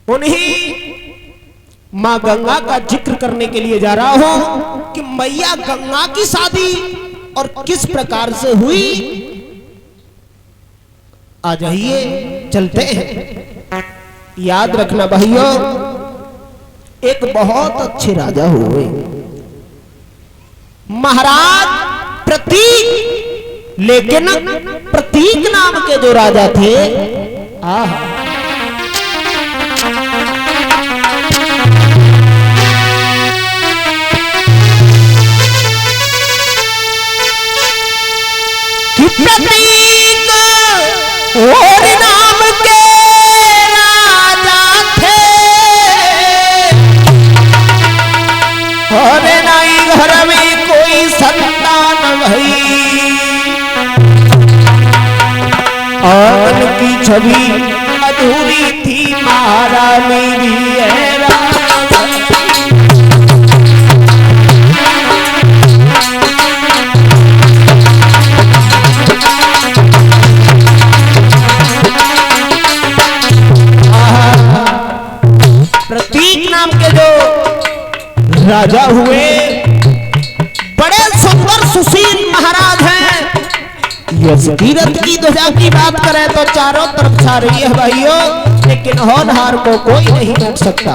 उन्हीं मां गंगा का जिक्र करने के लिए जा रहा हूं कि मैया गंगा की शादी और किस प्रकार से हुई। आ जाइए चलते हैं। याद रखना भाइयों, एक बहुत अच्छे राजा हुए महाराज प्रतीक, लेकिन प्रतीक नाम के जो राजा थे, कि प्रतीक और नाम के राजा थे, और नाई घर में कोई संतान भई, आंगन की छवि अधूरी थी महारानी भी है। प्रतीक नाम के जो राजा हुए बड़े सुंदर सुशील महाराज हैं। यश कीरत की ध्वजा की बात करें तो चारों तरफ छा रही है भाइयों, लेकिन होनहार को कोई नहीं रोक सकता।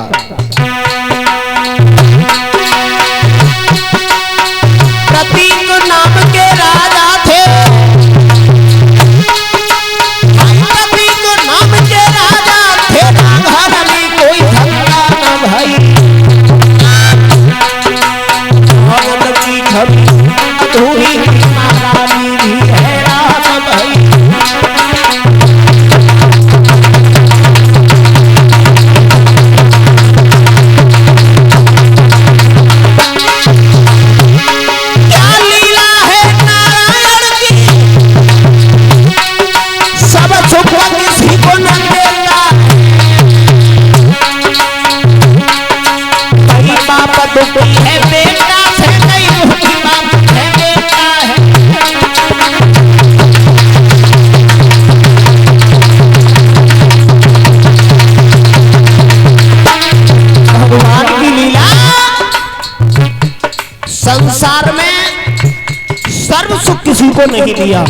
प्रतीक नाम के राजा थे, प्रतीक नाम के राजा थे, घर में कोई धंधा न भाई, आंगन की छवि अधूरी महारानी भी है राम भाई। क्या लीला है नारायण की, सब सुख किसी को न देता, कई बाप दुखी है बेटा से, कई दुखी बाप है बेटा है। भगवान की लीला, संसार में सर्व सुख किसी को नहीं दिया।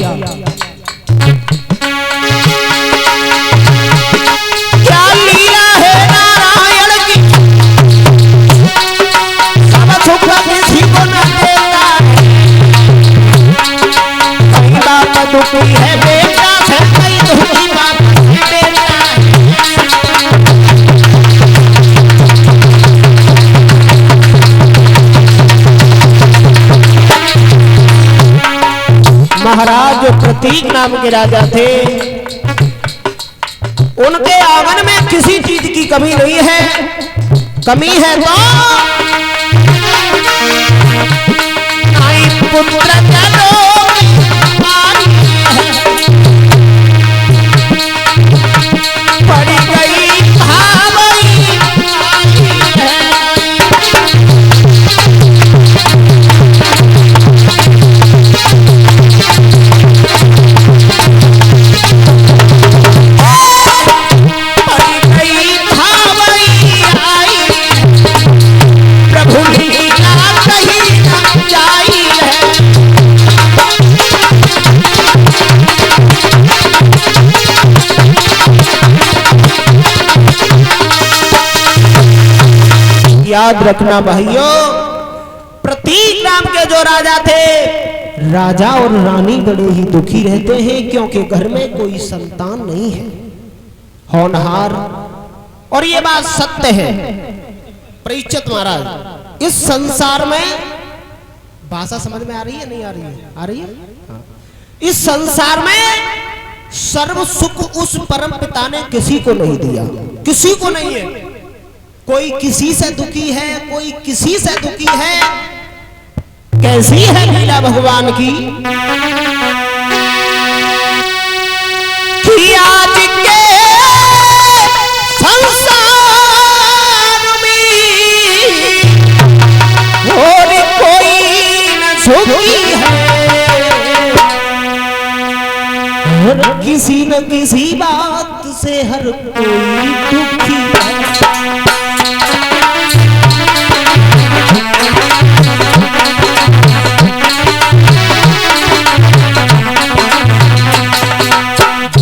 क्या लीला है नारायण की, सब सुख किसी को न देता, कई बाप दुखी है बेटा से, कई दुखी बाप है बेटा है। महाराज जो प्रतीक नाम के राजा थे, उनके आंगन में किसी चीज की कमी नहीं है। कमी है तो नाई पुत्र पड़ी गई भावई है। याद रखना भाइयों, प्रतीक नाम के जो राजा थे, राजा और रानी बड़े ही दुखी रहते हैं, क्योंकि घर में कोई संतान नहीं है, होनहार। और ये बात सत्य है परीक्षित महाराज। इस संसार में, भाषा समझ में आ रही है नहीं आ रही है? आ रही है। हाँ। इस संसार में सर्व सुख उस परम पिता ने किसी को नहीं दिया, किसी को नहीं है। कोई किसी से दुखी है, कोई किसी से दुखी है। कैसी है लीला भगवान की कि आज के संसार में और कोई न सुखी है, किसी न किसी बात से हर कोई दुखी है।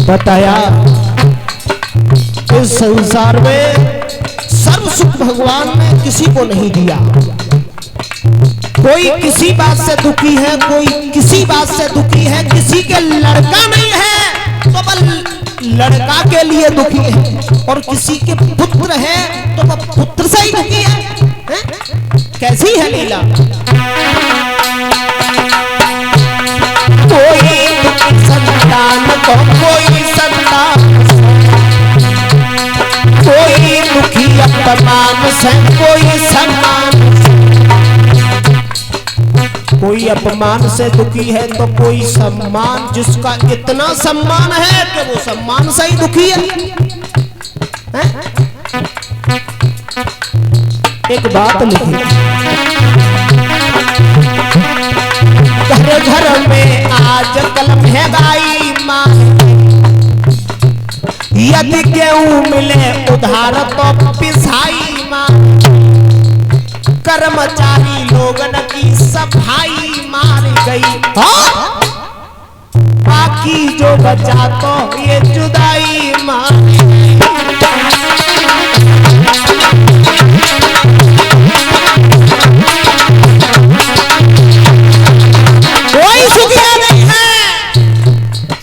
बताया इस संसार में सर्व सुख भगवान ने किसी को नहीं दिया। कोई किसी बात से दुखी है, कोई किसी बात से दुखी है। किसी के लड़का नहीं है तो वह लड़का के लिए दुखी है, और किसी के पुत्र है तो वह पुत्र से ही दुखी है। कैसी है लीला। कोई संतान को कोई संतान, कोई दुखी अपमान से कोई सम्मान। कोई अपमान से दुखी है तो कोई सम्मान, जिसका इतना सम्मान है कि वो सम्मान से ही दुखी है। एक बात लिखी, घर घर में आज कल महंगाई मां, यदि गेहूं मिले उधार तो पिसाई मां। कर्मचारी लोगन की सफाई मार गई, बाकी जो बचा तो ये जुदाई मार गई। कोई सुखिया नहीं है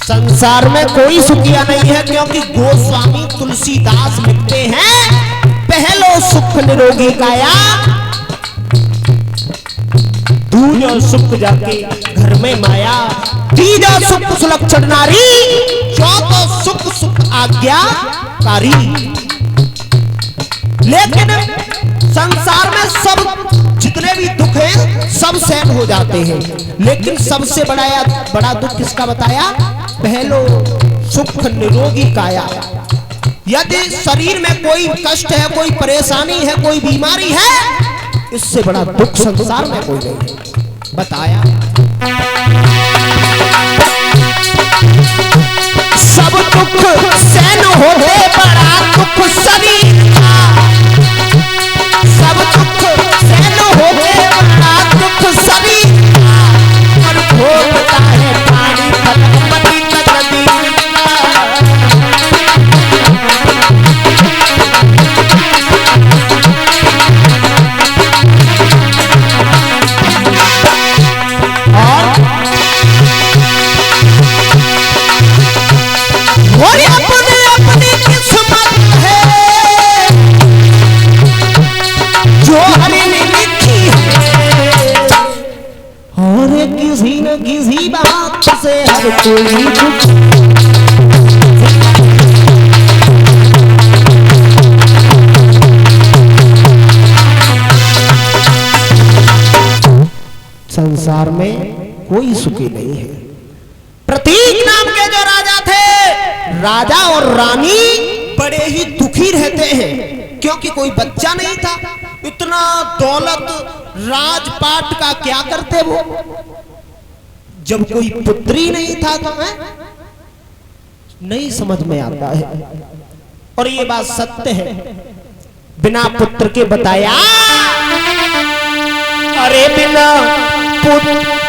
संसार में, कोई सुखिया नहीं है, क्योंकि गोस्वामी तुलसीदास लिखते हैं, पहलो सुख निरोगी काया, दूजा सुख जाके घर में माया, तीजा सुख सुलक्षण नारी, चौथा सुख सुख आज्ञाकारी। लेकिन संसार में सब जितने भी दुख हैं सब सहन हो जाते हैं, लेकिन सबसे बड़ा दुख किसका बताया। पहलो सुख निरोगी काया। यदि शरीर में कोई कष्ट है, कोई परेशानी है, कोई बीमारी है, इससे बड़ा दुख संसार में कोई नहीं। बताया सब दुख सहन होते बड़ा दुख शरीर का, सब दुख सहन होते बड़ा दुख शरीर का, और भोगता है पानी फलपति नदी। और अपने अपनी किस्मत है जो हरि ने लिखी है, और किसी न किसी बात से हर कोई दुख। संसार में कोई सुखी नहीं है। प्रतीक नाम के जो राजा थे, राजा और रानी बड़े ही दुखी रहते हैं, क्योंकि कोई बच्चा नहीं था। इतना दौलत राजपाट का क्या करते वो, जब कोई पुत्री नहीं था तो नहीं समझ में आता है। और ये बात सत्य है, बिना पुत्र के बताया, अरे बिना पुत्र